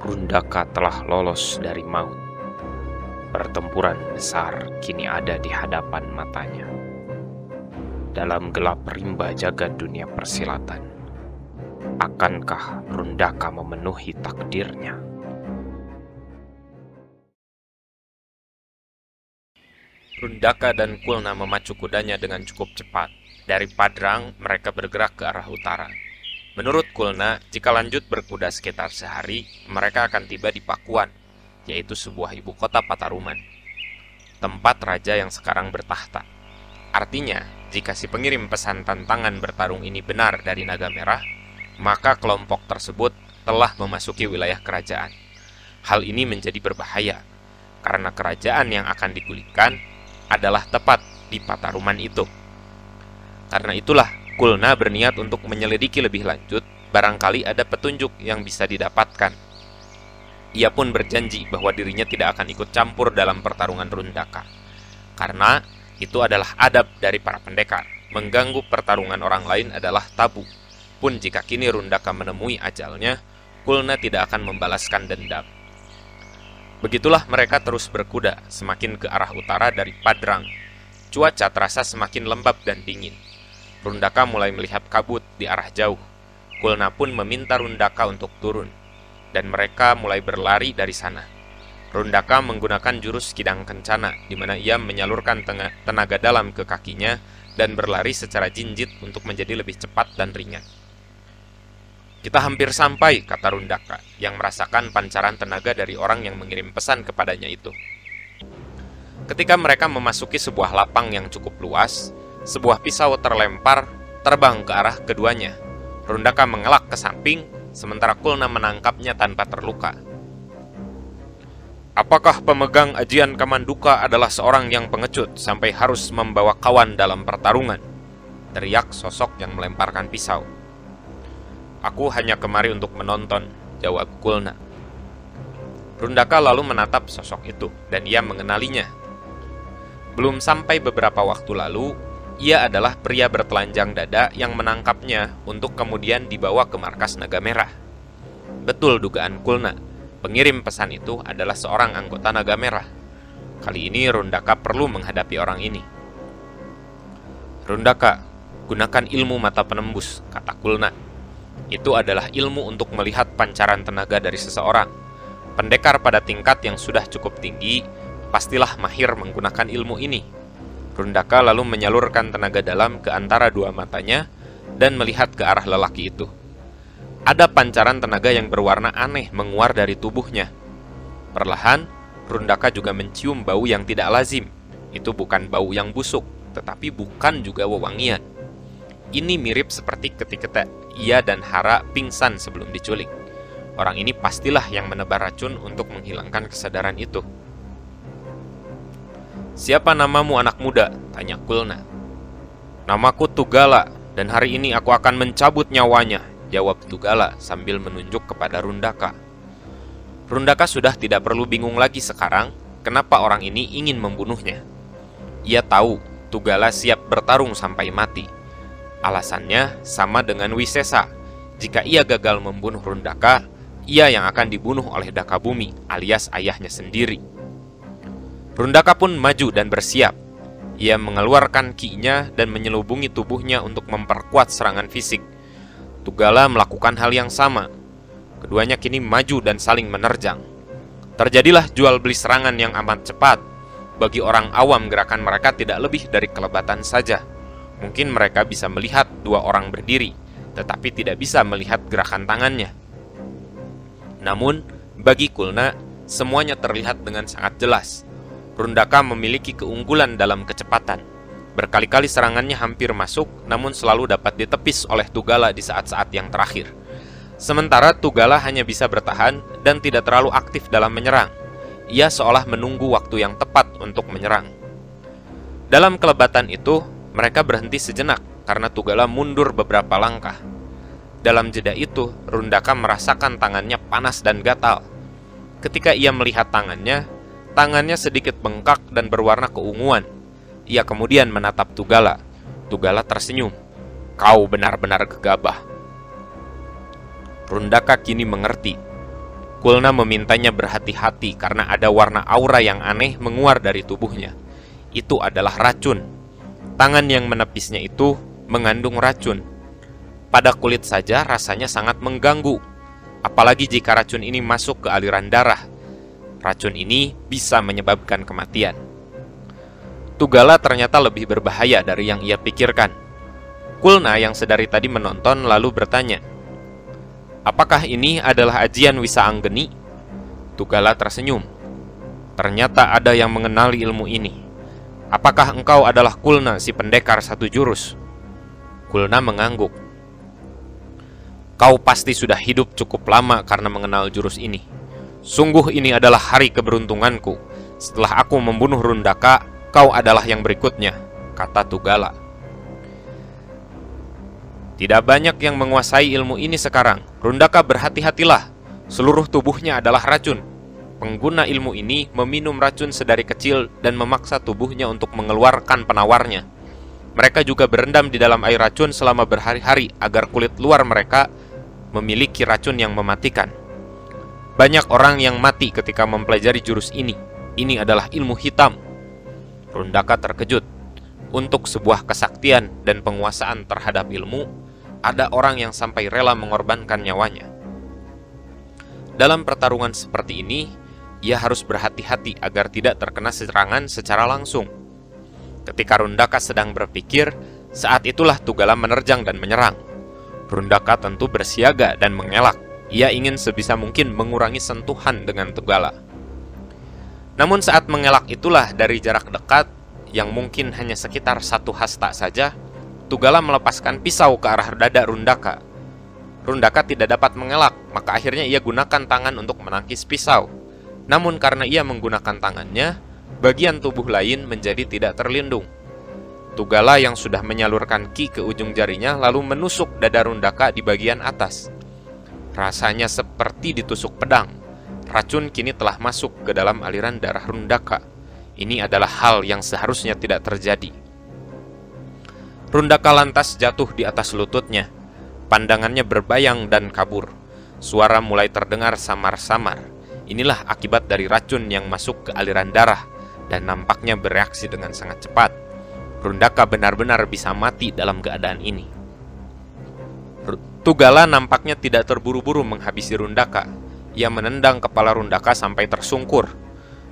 Rundaka telah lolos dari maut. Pertempuran besar kini ada di hadapan matanya. Dalam gelap rimba jagat dunia persilatan, akankah Rundaka memenuhi takdirnya? Rundaka dan Kulna memacu kudanya dengan cukup cepat. Dari Padrang, mereka bergerak ke arah utara. Menurut Kulna, jika lanjut berkuda sekitar sehari, mereka akan tiba di Pakuan, yaitu sebuah ibu kota Pataruman, tempat raja yang sekarang bertahta. Artinya, jika si pengirim pesan tantangan bertarung ini benar dari Naga Merah, maka kelompok tersebut telah memasuki wilayah kerajaan. Hal ini menjadi berbahaya, karena kerajaan yang akan digulingkan adalah tepat di Pataruman itu. Karena itulah, Kulna berniat untuk menyelidiki lebih lanjut, barangkali ada petunjuk yang bisa didapatkan. Ia pun berjanji bahwa dirinya tidak akan ikut campur dalam pertarungan Rundaka, karena itu adalah adab dari para pendekar. Mengganggu pertarungan orang lain adalah tabu. Pun jika kini Rundaka menemui ajalnya, Kulna tidak akan membalaskan dendam. Begitulah mereka terus berkuda, semakin ke arah utara dari Padrang. Cuaca terasa semakin lembab dan dingin. Rundaka mulai melihat kabut di arah jauh. Kulna pun meminta Rundaka untuk turun, dan mereka mulai berlari dari sana. Rundaka menggunakan jurus Kidang Kencana, di mana ia menyalurkan tenaga dalam ke kakinya dan berlari secara jinjit untuk menjadi lebih cepat dan ringan. "Kita hampir sampai," kata Rundaka, yang merasakan pancaran tenaga dari orang yang mengirim pesan kepadanya itu. Ketika mereka memasuki sebuah lapang yang cukup luas, sebuah pisau terlempar terbang ke arah keduanya. Rundaka mengelak ke samping, sementara Kulna menangkapnya tanpa terluka. "Apakah pemegang ajian Kamanduka adalah seorang yang pengecut sampai harus membawa kawan dalam pertarungan?" teriak sosok yang melemparkan pisau. "Aku hanya kemari untuk menonton," jawab Kulna. Rundaka lalu menatap sosok itu, dan ia mengenalinya. Belum sampai beberapa waktu lalu, ia adalah pria bertelanjang dada yang menangkapnya untuk kemudian dibawa ke markas Naga Merah. Betul dugaan Kulna, pengirim pesan itu adalah seorang anggota Naga Merah. Kali ini Rundaka perlu menghadapi orang ini. "Rundaka, gunakan ilmu mata penembus," kata Kulna. "Itu adalah ilmu untuk melihat pancaran tenaga dari seseorang. Pendekar pada tingkat yang sudah cukup tinggi pastilah mahir menggunakan ilmu ini." Rundaka lalu menyalurkan tenaga dalam ke antara dua matanya dan melihat ke arah lelaki itu. Ada pancaran tenaga yang berwarna aneh menguar dari tubuhnya. Perlahan, Rundaka juga mencium bau yang tidak lazim. Itu bukan bau yang busuk, tetapi bukan juga wewangian. Ini mirip seperti ketika ia dan Hara pingsan sebelum diculik. Orang ini pastilah yang menebar racun untuk menghilangkan kesadaran itu. "Siapa namamu, anak muda?" tanya Kulna. "Namaku Tugala, dan hari ini aku akan mencabut nyawanya," jawab Tugala sambil menunjuk kepada Rundaka. Rundaka sudah tidak perlu bingung lagi sekarang kenapa orang ini ingin membunuhnya. Ia tahu Tugala siap bertarung sampai mati. Alasannya sama dengan Wisesa. Jika ia gagal membunuh Rundaka, ia yang akan dibunuh oleh Dakabumi alias ayahnya sendiri. Rundaka pun maju dan bersiap. Ia mengeluarkan ki-nya dan menyelubungi tubuhnya untuk memperkuat serangan fisik. Tugala melakukan hal yang sama. Keduanya kini maju dan saling menerjang. Terjadilah jual beli serangan yang amat cepat. Bagi orang awam, gerakan mereka tidak lebih dari kelebatan saja. Mungkin mereka bisa melihat dua orang berdiri, tetapi tidak bisa melihat gerakan tangannya. Namun, bagi Kulna, semuanya terlihat dengan sangat jelas. Rundaka memiliki keunggulan dalam kecepatan. Berkali-kali serangannya hampir masuk, namun selalu dapat ditepis oleh Tugala di saat-saat yang terakhir. Sementara Tugala hanya bisa bertahan dan tidak terlalu aktif dalam menyerang. Ia seolah menunggu waktu yang tepat untuk menyerang. Dalam kelebatan itu, mereka berhenti sejenak karena Tugala mundur beberapa langkah. Dalam jeda itu, Rundaka merasakan tangannya panas dan gatal. Ketika ia melihat tangannya sedikit bengkak dan berwarna keunguan. Ia kemudian menatap Tugala. Tugala tersenyum. "Kau benar-benar gegabah." Rundaka kini mengerti. Kulna memintanya berhati-hati karena ada warna aura yang aneh menguar dari tubuhnya. Itu adalah racun. Tangan yang menepisnya itu mengandung racun. Pada kulit saja rasanya sangat mengganggu. Apalagi jika racun ini masuk ke aliran darah. Racun ini bisa menyebabkan kematian. Tugala ternyata lebih berbahaya dari yang ia pikirkan. Kulna yang sedari tadi menonton lalu bertanya, "Apakah ini adalah ajian Wisa Anggeni?" Tugala tersenyum. "Ternyata ada yang mengenali ilmu ini. Apakah engkau adalah Kulna, si pendekar satu jurus?" Kulna mengangguk. "Kau pasti sudah hidup cukup lama karena mengenal jurus ini. Sungguh ini adalah hari keberuntunganku. Setelah aku membunuh Rundaka, kau adalah yang berikutnya," kata Tugala. "Tidak banyak yang menguasai ilmu ini sekarang. Rundaka, berhati-hatilah. Seluruh tubuhnya adalah racun. Pengguna ilmu ini meminum racun sedari kecil dan memaksa tubuhnya untuk mengeluarkan penawarnya. Mereka juga berendam di dalam air racun selama berhari-hari agar kulit luar mereka memiliki racun yang mematikan. Banyak orang yang mati ketika mempelajari jurus ini. Ini adalah ilmu hitam." Rundaka terkejut. Untuk sebuah kesaktian dan penguasaan terhadap ilmu, ada orang yang sampai rela mengorbankan nyawanya. Dalam pertarungan seperti ini, ia harus berhati-hati agar tidak terkena serangan secara langsung. Ketika Rundaka sedang berpikir, saat itulah Tugala menerjang dan menyerang. Rundaka tentu bersiaga dan mengelak. Ia ingin sebisa mungkin mengurangi sentuhan dengan Tugala. Namun saat mengelak itulah dari jarak dekat, yang mungkin hanya sekitar 1 hasta saja, Tugala melepaskan pisau ke arah dada Rundaka. Rundaka tidak dapat mengelak, maka akhirnya ia gunakan tangan untuk menangkis pisau. Namun karena ia menggunakan tangannya, bagian tubuh lain menjadi tidak terlindung. Tugala yang sudah menyalurkan ki ke ujung jarinya lalu menusuk dada Rundaka di bagian atas. Rasanya seperti ditusuk pedang. Racun kini telah masuk ke dalam aliran darah Rundaka. Ini adalah hal yang seharusnya tidak terjadi. Rundaka lantas jatuh di atas lututnya. Pandangannya berbayang dan kabur. Suara mulai terdengar samar-samar. Inilah akibat dari racun yang masuk ke aliran darah dan nampaknya bereaksi dengan sangat cepat. Rundaka benar-benar bisa mati dalam keadaan ini. Tugala nampaknya tidak terburu-buru menghabisi Rundaka. Ia menendang kepala Rundaka sampai tersungkur.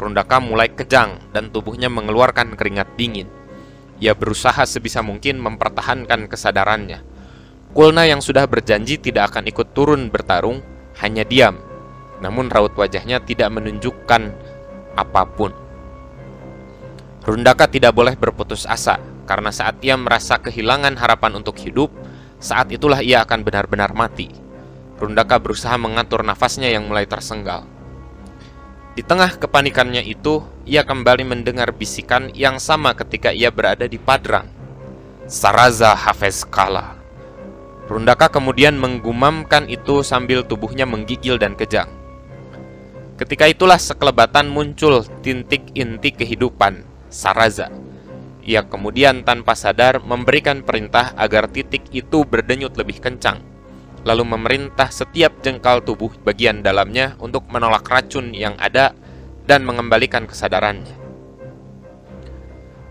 Rundaka mulai kejang dan tubuhnya mengeluarkan keringat dingin. Ia berusaha sebisa mungkin mempertahankan kesadarannya. Kulna yang sudah berjanji tidak akan ikut turun bertarung, hanya diam. Namun raut wajahnya tidak menunjukkan apapun. Rundaka tidak boleh berputus asa, karena saat ia merasa kehilangan harapan untuk hidup, saat itulah ia akan benar-benar mati. Rundaka berusaha mengatur nafasnya yang mulai tersenggal. Di tengah kepanikannya itu, ia kembali mendengar bisikan yang sama ketika ia berada di Padrang. "Saraza Hafez Kala." Rundaka kemudian menggumamkan itu sambil tubuhnya menggigil dan kejang. Ketika itulah sekelebatan muncul titik inti kehidupan Saraza. Ia kemudian tanpa sadar memberikan perintah agar titik itu berdenyut lebih kencang, lalu memerintah setiap jengkal tubuh bagian dalamnya untuk menolak racun yang ada dan mengembalikan kesadarannya.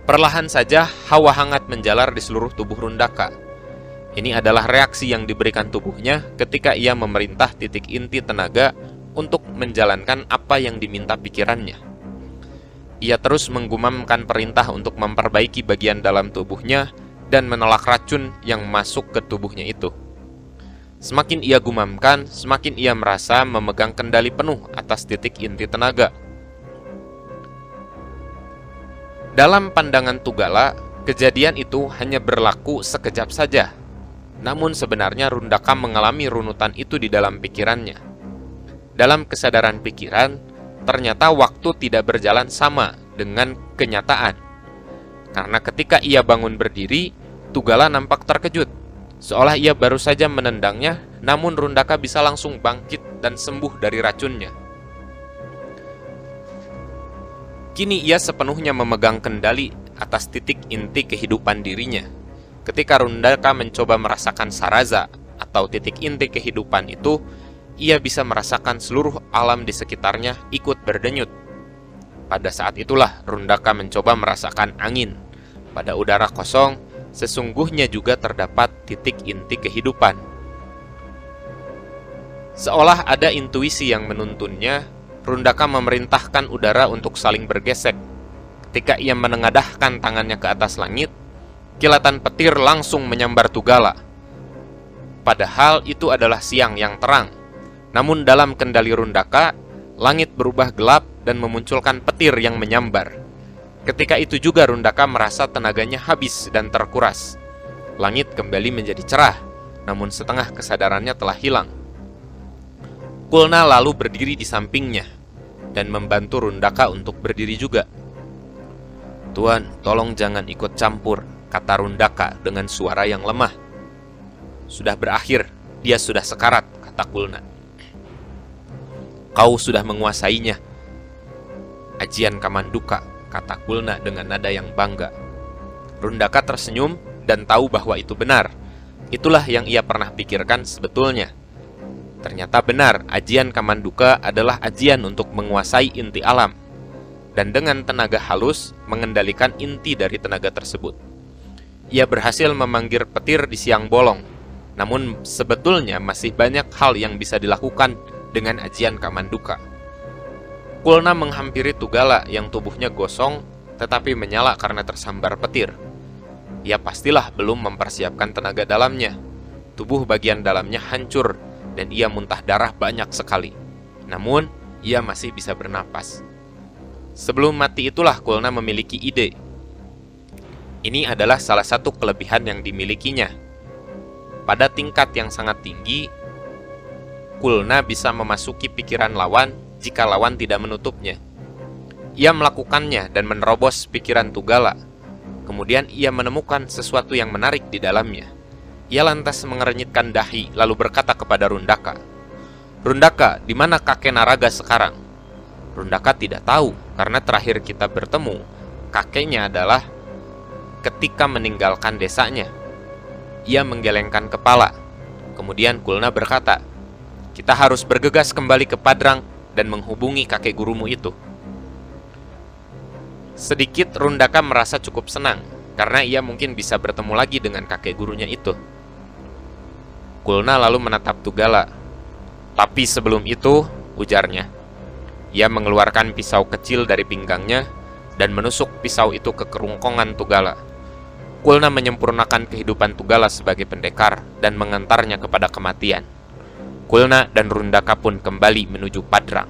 Perlahan saja hawa hangat menjalar di seluruh tubuh Rundaka. Ini adalah reaksi yang diberikan tubuhnya ketika ia memerintah titik inti tenaga untuk menjalankan apa yang diminta pikirannya. Ia terus menggumamkan perintah untuk memperbaiki bagian dalam tubuhnya dan menolak racun yang masuk ke tubuhnya itu. Semakin ia gumamkan, semakin ia merasa memegang kendali penuh atas titik inti tenaga. Dalam pandangan Tugala, kejadian itu hanya berlaku sekejap saja. Namun sebenarnya Rundaka mengalami runutan itu di dalam pikirannya. Dalam kesadaran pikiran, ternyata waktu tidak berjalan sama dengan kenyataan. Karena ketika ia bangun berdiri, Tugala nampak terkejut, seolah ia baru saja menendangnya, namun Rundaka bisa langsung bangkit dan sembuh dari racunnya. Kini ia sepenuhnya memegang kendali atas titik inti kehidupan dirinya. Ketika Rundaka mencoba merasakan Saraza atau titik inti kehidupan itu, ia bisa merasakan seluruh alam di sekitarnya ikut berdenyut. Pada saat itulah Rundaka mencoba merasakan angin. Pada udara kosong, sesungguhnya juga terdapat titik inti kehidupan. Seolah ada intuisi yang menuntunnya, Rundaka memerintahkan udara untuk saling bergesek. Ketika ia menengadahkan tangannya ke atas langit, kilatan petir langsung menyambar Tugala. Padahal itu adalah siang yang terang. Namun dalam kendali Rundaka, langit berubah gelap dan memunculkan petir yang menyambar. Ketika itu juga Rundaka merasa tenaganya habis dan terkuras. Langit kembali menjadi cerah, namun setengah kesadarannya telah hilang. Kulna lalu berdiri di sampingnya dan membantu Rundaka untuk berdiri juga. "Tuan, tolong jangan ikut campur," kata Rundaka dengan suara yang lemah. "Sudah berakhir, dia sudah sekarat," kata Kulna. "Kau sudah menguasainya." "Ajian Kamanduka," kata Kulna dengan nada yang bangga. Rundaka tersenyum dan tahu bahwa itu benar. Itulah yang ia pernah pikirkan sebetulnya. Ternyata benar, ajian Kamanduka adalah ajian untuk menguasai inti alam, dan dengan tenaga halus mengendalikan inti dari tenaga tersebut. Ia berhasil memanggil petir di siang bolong, namun sebetulnya masih banyak hal yang bisa dilakukan dengan ajian Kamanduka. Kulna menghampiri Tugala yang tubuhnya gosong tetapi menyala karena tersambar petir. Ia pastilah belum mempersiapkan tenaga dalamnya. Tubuh bagian dalamnya hancur dan ia muntah darah banyak sekali. Namun, ia masih bisa bernapas. Sebelum mati itulah Kulna memiliki ide. Ini adalah salah satu kelebihan yang dimilikinya. Pada tingkat yang sangat tinggi, Kulna bisa memasuki pikiran lawan jika lawan tidak menutupnya. Ia melakukannya dan menerobos pikiran Tugala. Kemudian ia menemukan sesuatu yang menarik di dalamnya. Ia lantas mengernyitkan dahi lalu berkata kepada Rundaka, "Rundaka, di mana kakek Naraga sekarang?" Rundaka tidak tahu karena terakhir kita bertemu, kakeknya adalah ketika meninggalkan desanya. Ia menggelengkan kepala. Kemudian Kulna berkata, "Kita harus bergegas kembali ke Padrang dan menghubungi kakek gurumu itu." Sedikit Rundaka merasa cukup senang karena ia mungkin bisa bertemu lagi dengan kakek gurunya itu. Kulna lalu menatap Tugala. "Tapi sebelum itu," ujarnya. Ia mengeluarkan pisau kecil dari pinggangnya dan menusuk pisau itu ke kerongkongan Tugala. Kulna menyempurnakan kehidupan Tugala sebagai pendekar dan mengantarnya kepada kematian. Kulna dan Rundaka pun kembali menuju Padrang.